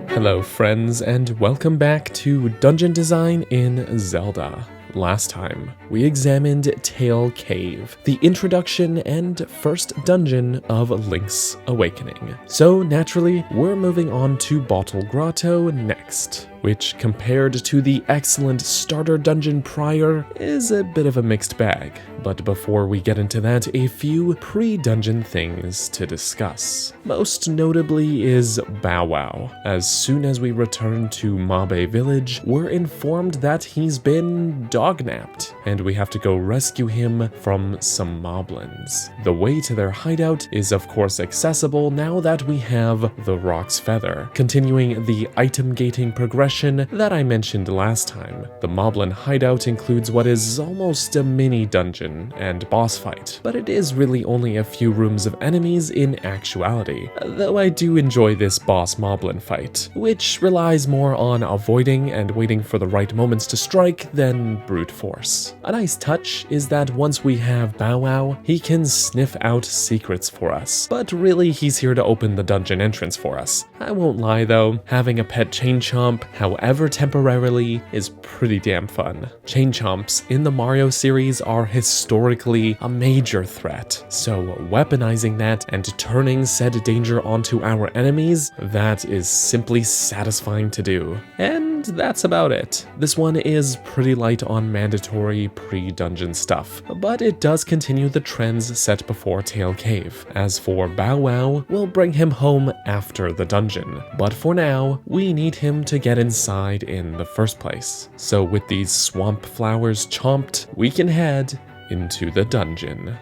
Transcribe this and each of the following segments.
Hello friends, and welcome back to Dungeon Design in Zelda. Last time, we examined Tal Cave, the introduction and first dungeon of Link's Awakening. So naturally, we're moving on to Grotto next, which compared to the excellent starter dungeon prior is a bit of a mixed bag. But before we get into that, a few pre-dungeon things to discuss. Most notably is Bow Wow. As soon as we return to Mabe Village, we're informed that he's been dognapped, and we have to go rescue him from some moblins. The way to their hideout is of course accessible now that we have the Rock's Feather, continuing the item gating progression that I mentioned last time. The moblin hideout includes what is almost a mini dungeon and boss fight, but it is really only a few rooms of enemies in actuality, though I do enjoy this boss moblin fight, which relies more on avoiding and waiting for the right moments to strike than brute force. A nice touch is that once we have Bow Wow, he can sniff out secrets for us, but really he's here to open the dungeon entrance for us. I won't lie though, having a pet Chain Chomp, however temporarily, is pretty damn fun. Chain Chomps in the Mario series are historically a major threat, so weaponizing that and turning said danger onto our enemies, that is simply satisfying to do. And that's about it. This one is pretty light on mandatory pre-dungeon stuff, but it does continue the trends set before Tal Cave. As for Bow Wow, we'll bring him home after the dungeon, but for now, we need him to get inside in the first place. So with these swamp flowers chomped, we can head into the dungeon.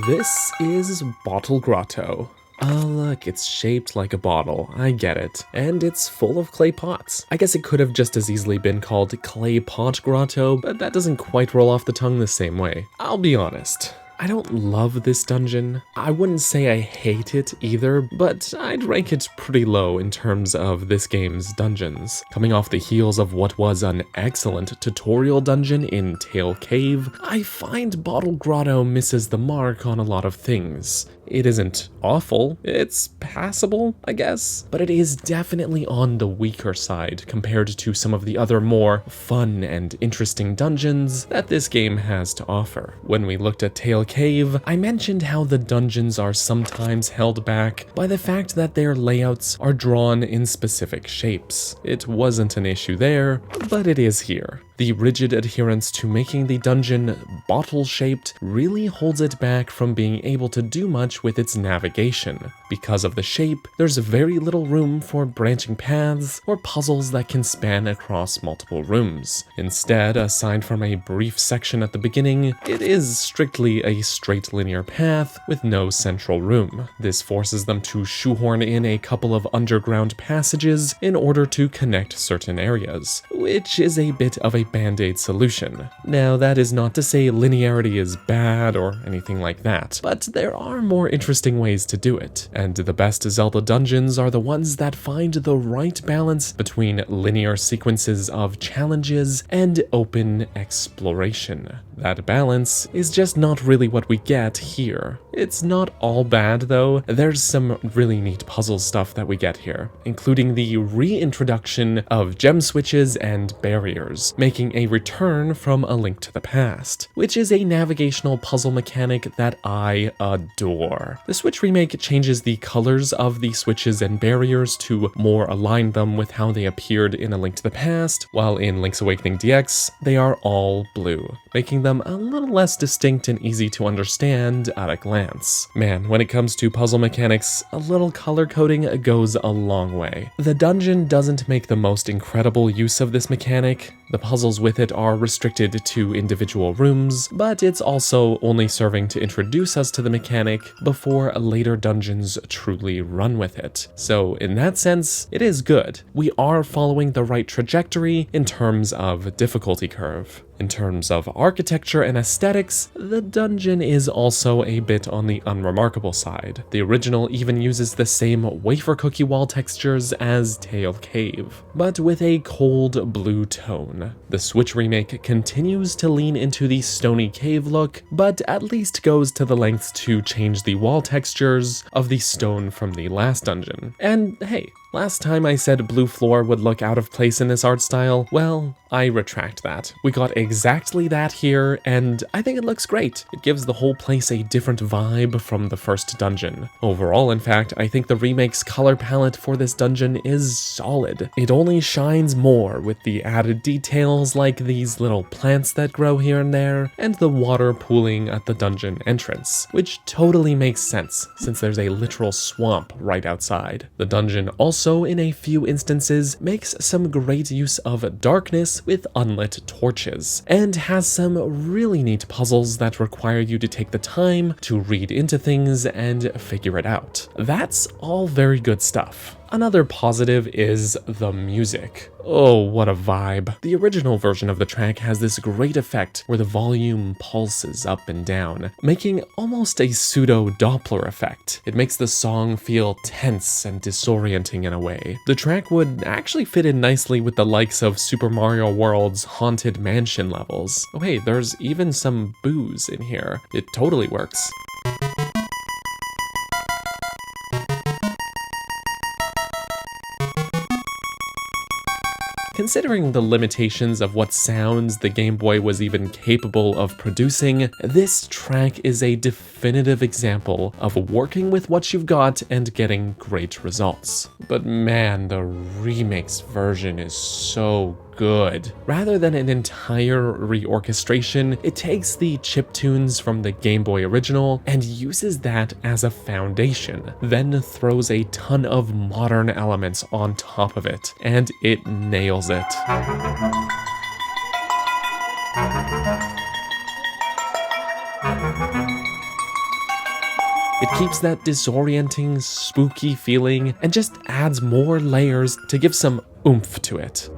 This is Grotto. Oh look, it's shaped like a bottle, I get it. And it's full of clay pots. I guess it could have just as easily been called Clay Pot Grotto, but that doesn't quite roll off the tongue the same way. I'll be honest, I don't love this dungeon. I wouldn't say I hate it either, but I'd rank it pretty low in terms of this game's dungeons. Coming off the heels of what was an excellent tutorial dungeon in Tal Cave, I find Grotto misses the mark on a lot of things. It isn't awful, it's passable, I guess, but it is definitely on the weaker side compared to some of the other more fun and interesting dungeons that this game has to offer. When we looked at Tal Cave, I mentioned how the dungeons are sometimes held back by the fact that their layouts are drawn in specific shapes. It wasn't an issue there, but it is here. The rigid adherence to making the dungeon bottle-shaped really holds it back from being able to do much with its navigation. Because of the shape, there's very little room for branching paths or puzzles that can span across multiple rooms. Instead, aside from a brief section at the beginning, it is strictly a straight linear path with no central room. This forces them to shoehorn in a couple of underground passages in order to connect certain areas, which is a bit of a band-aid solution. Now, that is not to say linearity is bad or anything like that, but there are more interesting ways to do it, and the best Zelda dungeons are the ones that find the right balance between linear sequences of challenges and open exploration. That balance is just not really what we get here. It's not all bad though. There's some really neat puzzle stuff that we get here, including the reintroduction of gem switches and barriers, making a return from A Link to the Past, which is a navigational puzzle mechanic that I adore. The Switch remake changes the colors of the switches and barriers to more align them with how they appeared in A Link to the Past, while in Link's Awakening DX, they are all blue, making them a little less distinct and easy to understand at a glance. Man, when it comes to puzzle mechanics, a little color coding goes a long way. The dungeon doesn't make the most incredible use of this mechanic. The puzzles with it are restricted to individual rooms, but it's also only serving to introduce us to the mechanic before later dungeons truly run with it. So in that sense, it is good. We are following the right trajectory in terms of difficulty curve. In terms of architecture and aesthetics, the dungeon is also a bit on the unremarkable side. The original even uses the same wafer cookie wall textures as Tail Cave, but with a cold blue tone. The Switch remake continues to lean into the stony cave look, but at least goes to the lengths to change the wall textures of the stone from the last dungeon. And hey, last time I said blue floor would look out of place in this art style, well, I retract that. We got exactly that here, and I think it looks great. It gives the whole place a different vibe from the first dungeon. Overall, in fact, I think the remake's color palette for this dungeon is solid. It only shines more with the added details like these little plants that grow here and there, and the water pooling at the dungeon entrance, which totally makes sense since there's a literal swamp right outside. The dungeon also, in a few instances, makes some great use of darkness with unlit torches, and has some really neat puzzles that require you to take the time to read into things and figure it out. That's all very good stuff. Another positive is the music. Oh, what a vibe. The original version of the track has this great effect where the volume pulses up and down, making almost a pseudo-Doppler effect. It makes the song feel tense and disorienting in a way. The track would actually fit in nicely with the likes of Super Mario World's Haunted Mansion levels. Oh hey, there's even some booze in here. It totally works. Considering the limitations of what sounds the Game Boy was even capable of producing, this track is a definitive example of working with what you've got and getting great results. But man, the remix version is so good. Rather than an entire reorchestration, it takes the chiptunes from the Game Boy original and uses that as a foundation, then throws a ton of modern elements on top of it, and it nails it. It keeps that disorienting, spooky feeling and just adds more layers to give some oomph to it.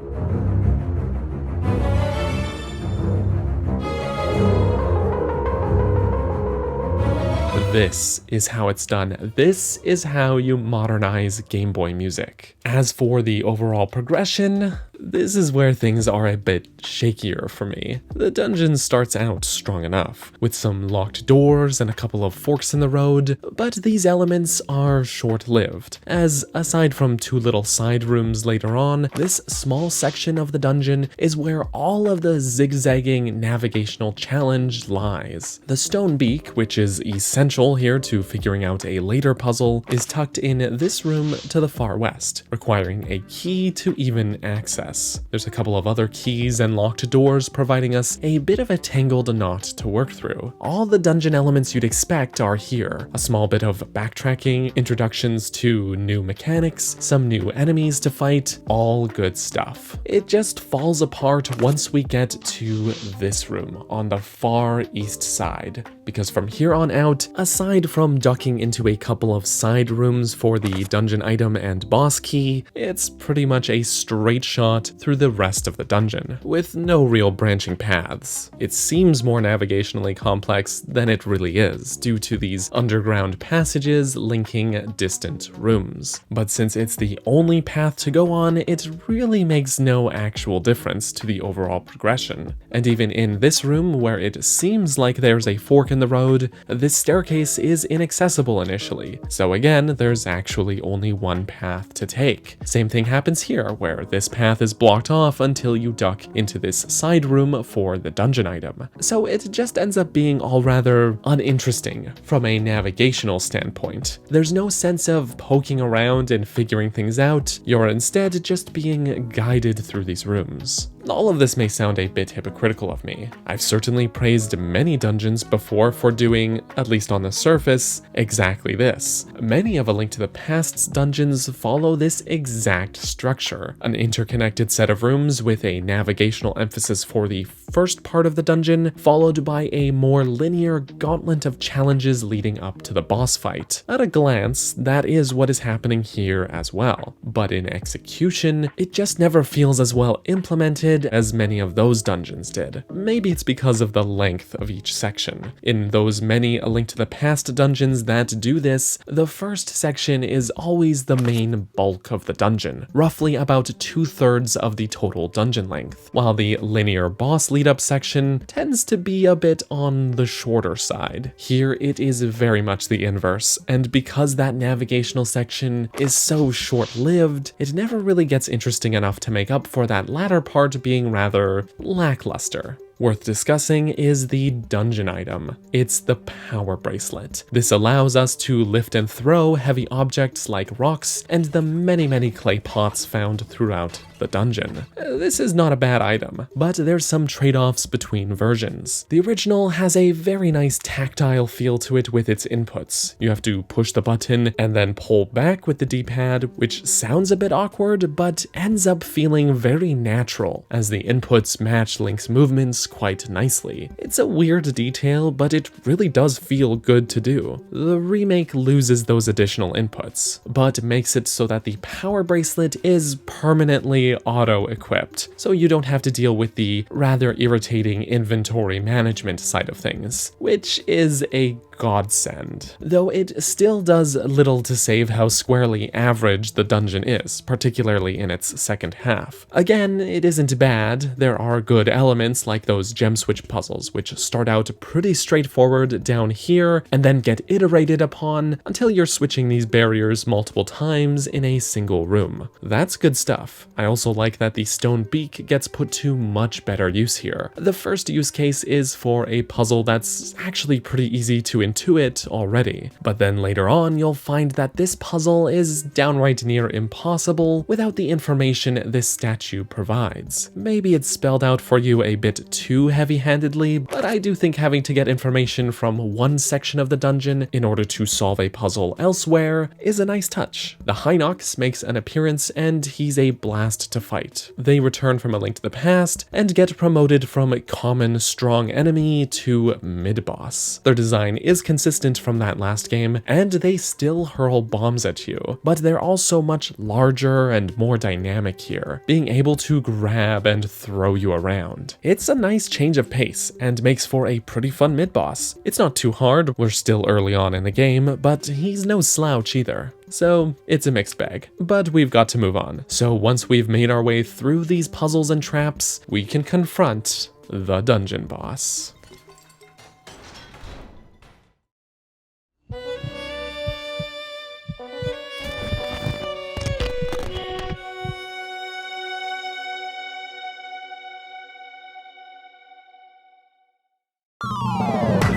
This is how it's done. This is how you modernize Game Boy music. As for the overall progression, this is where things are a bit shakier for me. The dungeon starts out strong enough, with some locked doors and a couple of forks in the road, but these elements are short-lived, as aside from two little side rooms later on, this small section of the dungeon is where all of the zigzagging navigational challenge lies. The stone beak, which is essential here to figuring out a later puzzle, is tucked in this room to the far west, requiring a key to even access. There's a couple of other keys and locked doors providing us a bit of a tangled knot to work through. All the dungeon elements you'd expect are here. A small bit of backtracking, introductions to new mechanics, some new enemies to fight, all good stuff. It just falls apart once we get to this room on the far east side, because from here on out, aside from ducking into a couple of side rooms for the dungeon item and boss key, it's pretty much a straight shot through the rest of the dungeon, with no real branching paths. It seems more navigationally complex than it really is, due to these underground passages linking distant rooms. But since it's the only path to go on, it really makes no actual difference to the overall progression. And even in this room, where it seems like there's a fork in the road, this staircase is inaccessible initially. So again, there's actually only one path to take. Same thing happens here, where this path is blocked off until you duck into this side room for the dungeon item. So it just ends up being all rather uninteresting from a navigational standpoint. There's no sense of poking around and figuring things out, you're instead just being guided through these rooms. All of this may sound a bit hypocritical of me. I've certainly praised many dungeons before for doing, at least on the surface, exactly this. Many of A Link to the Past's dungeons follow this exact structure. An interconnected set of rooms with a navigational emphasis for the first part of the dungeon, followed by a more linear gauntlet of challenges leading up to the boss fight. At a glance, that is what is happening here as well. But in execution, it just never feels as well implemented repeated as many of those dungeons did. Maybe it's because of the length of each section. In those many A Link to the Past dungeons that do this, the first section is always the main bulk of the dungeon, roughly about 2/3 of the total dungeon length, while the linear boss lead-up section tends to be a bit on the shorter side. Here it is very much the inverse, and because that navigational section is so short-lived, it never really gets interesting enough to make up for that latter part being rather lackluster. Worth discussing is the dungeon item. It's the power bracelet. This allows us to lift and throw heavy objects like rocks and the many clay pots found throughout the dungeon. This is not a bad item, but there's some trade-offs between versions. The original has a very nice tactile feel to it with its inputs. You have to push the button and then pull back with the D-pad, which sounds a bit awkward, but ends up feeling very natural, as the inputs match Link's movements quite nicely. It's a weird detail, but it really does feel good to do. The remake loses those additional inputs, but makes it so that the power bracelet is permanently auto-equipped, so you don't have to deal with the rather irritating inventory management side of things, which is a godsend. Though it still does little to save how squarely average the dungeon is, particularly in its second half. Again, it isn't bad. There are good elements like those gem switch puzzles, which start out pretty straightforward down here and then get iterated upon until you're switching these barriers multiple times in a single room. That's good stuff. I also like that the stone beak gets put to much better use here. The first use case is for a puzzle that's actually pretty easy to intuit already, but then later on you'll find that this puzzle is downright near impossible without the information this statue provides. Maybe it's spelled out for you a bit too heavy-handedly, but I do think having to get information from one section of the dungeon in order to solve a puzzle elsewhere is a nice touch. The Hinox makes an appearance and he's a blast to fight. They return from A Link to the Past and get promoted from common strong enemy to mid-boss. Their design is consistent from that last game, and they still hurl bombs at you, but they're also much larger and more dynamic here, being able to grab and throw you around. It's a nice change of pace, and makes for a pretty fun mid-boss. It's not too hard, we're still early on in the game, but he's no slouch either. So it's a mixed bag, but we've got to move on. So once we've made our way through these puzzles and traps, we can confront the dungeon boss.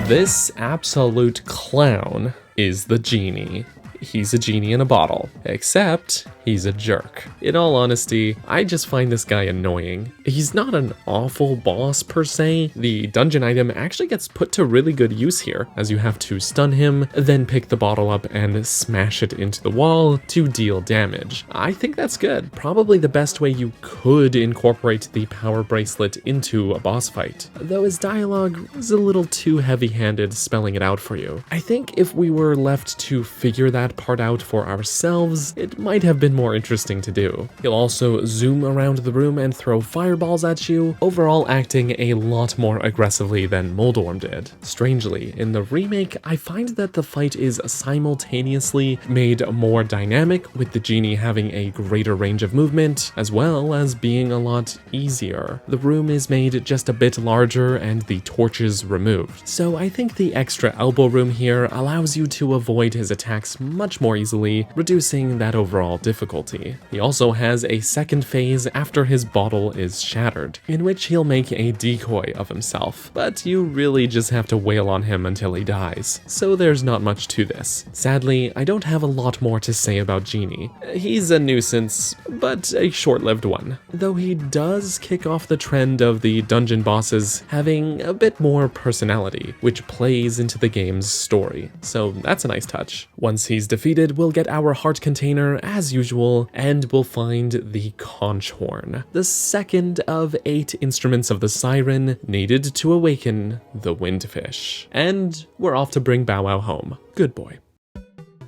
This absolute clown is the genie. He's a genie in a bottle, except he's a jerk. In all honesty, I just find this guy annoying. He's not an awful boss per se. The dungeon item actually gets put to really good use here, as you have to stun him, then pick the bottle up and smash it into the wall to deal damage. I think that's good. Probably the best way you could incorporate the power bracelet into a boss fight, though his dialogue is a little too heavy-handed spelling it out for you. I think if we were left to figure that part out for ourselves, it might have been more interesting to do. He'll also zoom around the room and throw fireballs at you, overall acting a lot more aggressively than Moldorm did. Strangely, in the remake, I find that the fight is simultaneously made more dynamic, with the genie having a greater range of movement, as well as being a lot easier. The room is made just a bit larger and the torches removed, so I think the extra elbow room here allows you to avoid his attacks much more easily, reducing that overall difficulty. He also has a second phase after his bottle is shattered, in which he'll make a decoy of himself, but you really just have to wail on him until he dies, so there's not much to this. Sadly, I don't have a lot more to say about Genie. He's a nuisance, but a short-lived one, though he does kick off the trend of the dungeon bosses having a bit more personality, which plays into the game's story, so that's a nice touch. Once he's defeated, we'll get our heart container as usual, and we'll find the conch horn, the second of 8 instruments of the siren needed to awaken the windfish. And we're off to bring Bow Wow home. Good boy.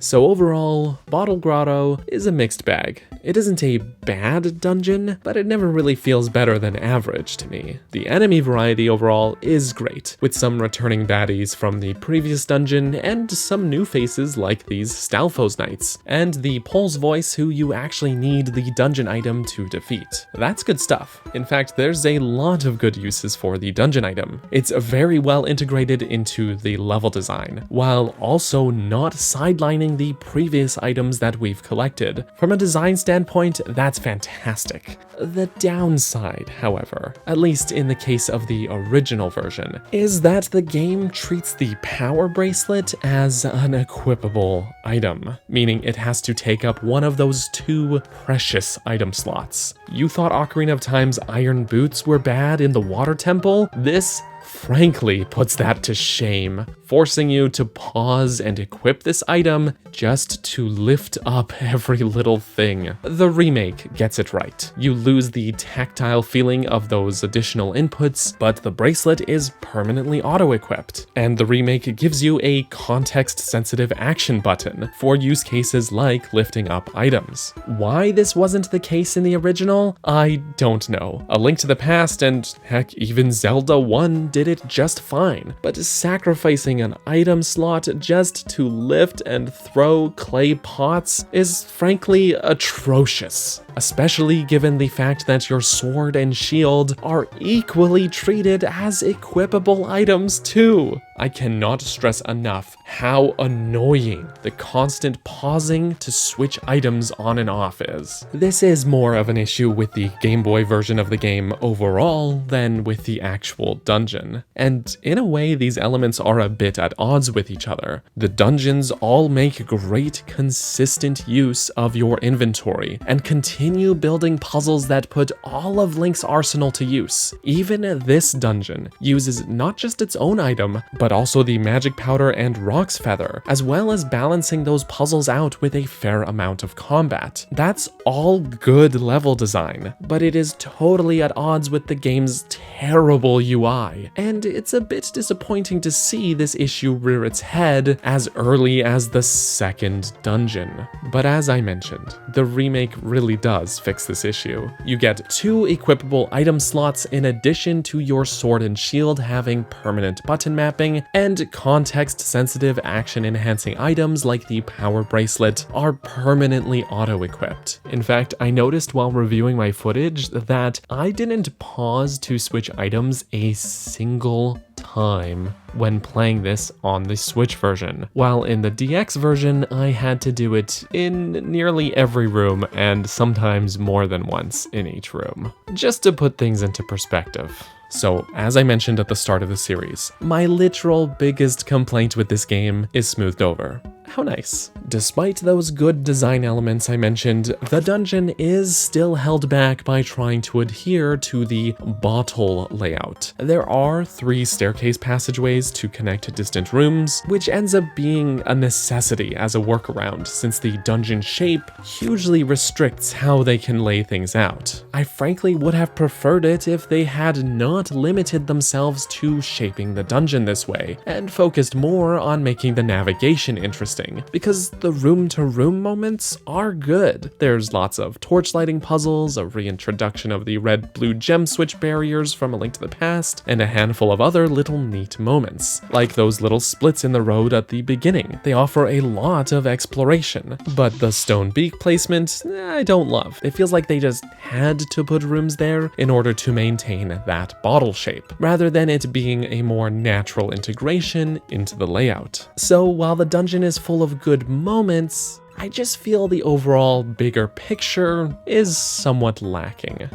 So overall, Bottle Grotto is a mixed bag. It isn't a bad dungeon, but it never really feels better than average to me. The enemy variety overall is great, with some returning baddies from the previous dungeon and some new faces like these Stalfos Knights, and the Pole's Voice who you actually need the dungeon item to defeat. That's good stuff. In fact, there's a lot of good uses for the dungeon item. It's very well integrated into the level design, while also not sidelining the previous items that we've collected. From a design standpoint, that's fantastic. The downside, however, at least in the case of the original version, is that the game treats the power bracelet as an equipable item, meaning it has to take up one of those 2 precious item slots. You thought Ocarina of Time's iron boots were bad in the water temple? This frankly puts that to shame, forcing you to pause and equip this item just to lift up every little thing. The remake gets it right. You lose the tactile feeling of those additional inputs, but the bracelet is permanently auto-equipped, and the remake gives you a context-sensitive action button for use cases like lifting up items. Why this wasn't the case in the original? I don't know. A Link to the Past and heck, even Zelda 1 did it just fine, but sacrificing an item slot just to lift and throw clay pots is frankly atrocious, especially given the fact that your sword and shield are equally treated as equipable items too. I cannot stress enough how annoying the constant pausing to switch items on and off is. This is more of an issue with the Game Boy version of the game overall than with the actual dungeon. And in a way, these elements are a bit at odds with each other. The dungeons all make great, consistent use of your inventory and continue building puzzles that put all of Link's arsenal to use. Even this dungeon uses not just its own item, but also the magic powder and Rock's Feather, as well as balancing those puzzles out with a fair amount of combat. That's all good level design, but it is totally at odds with the game's terrible UI, and it's a bit disappointing to see this issue rear its head as early as the second dungeon. But as I mentioned, the remake really does fix this issue. You get 2 equipable item slots in addition to your sword and shield having permanent button mapping, and context-sensitive action-enhancing items like the power bracelet are permanently auto-equipped. In fact, I noticed while reviewing my footage that I didn't pause to switch items a single time when playing this on the Switch version, while in the DX version I had to do it in nearly every room and sometimes more than once in each room, just to put things into perspective. So, as I mentioned at the start of the series, my literal biggest complaint with this game is smoothed over. How nice. Despite those good design elements I mentioned, the dungeon is still held back by trying to adhere to the bottle layout. There are 3 staircase passageways to connect distant rooms, which ends up being a necessity as a workaround since the dungeon shape hugely restricts how they can lay things out. I frankly would have preferred it if they had not limited themselves to shaping the dungeon this way and focused more on making the navigation interesting, because the room-to-room moments are good. There's lots of torchlighting puzzles, a reintroduction of the red-blue gem switch barriers from A Link to the Past, and a handful of other little neat moments, like those little splits in the road at the beginning. They offer a lot of exploration, but the stone beak placement, I don't love. It feels like they just had to put rooms there in order to maintain that bottle shape, rather than it being a more natural integration into the layout. So while the dungeon is full of good moments, I just feel the overall bigger picture is somewhat lacking.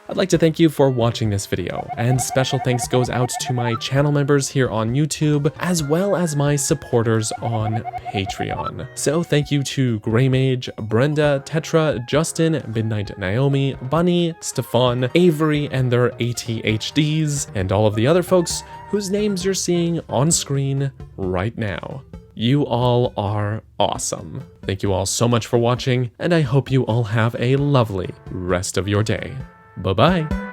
I'd like to thank you for watching this video, and special thanks goes out to my channel members here on YouTube, as well as my supporters on Patreon. So thank you to Greymage, Brenda, Tetra, Justin, Midnight Naomi, Bunny, Stefan, Avery, and their ATHDs, and all of the other folks whose names you're seeing on screen right now. You all are awesome. Thank you all so much for watching, and I hope you all have a lovely rest of your day. Bye-bye.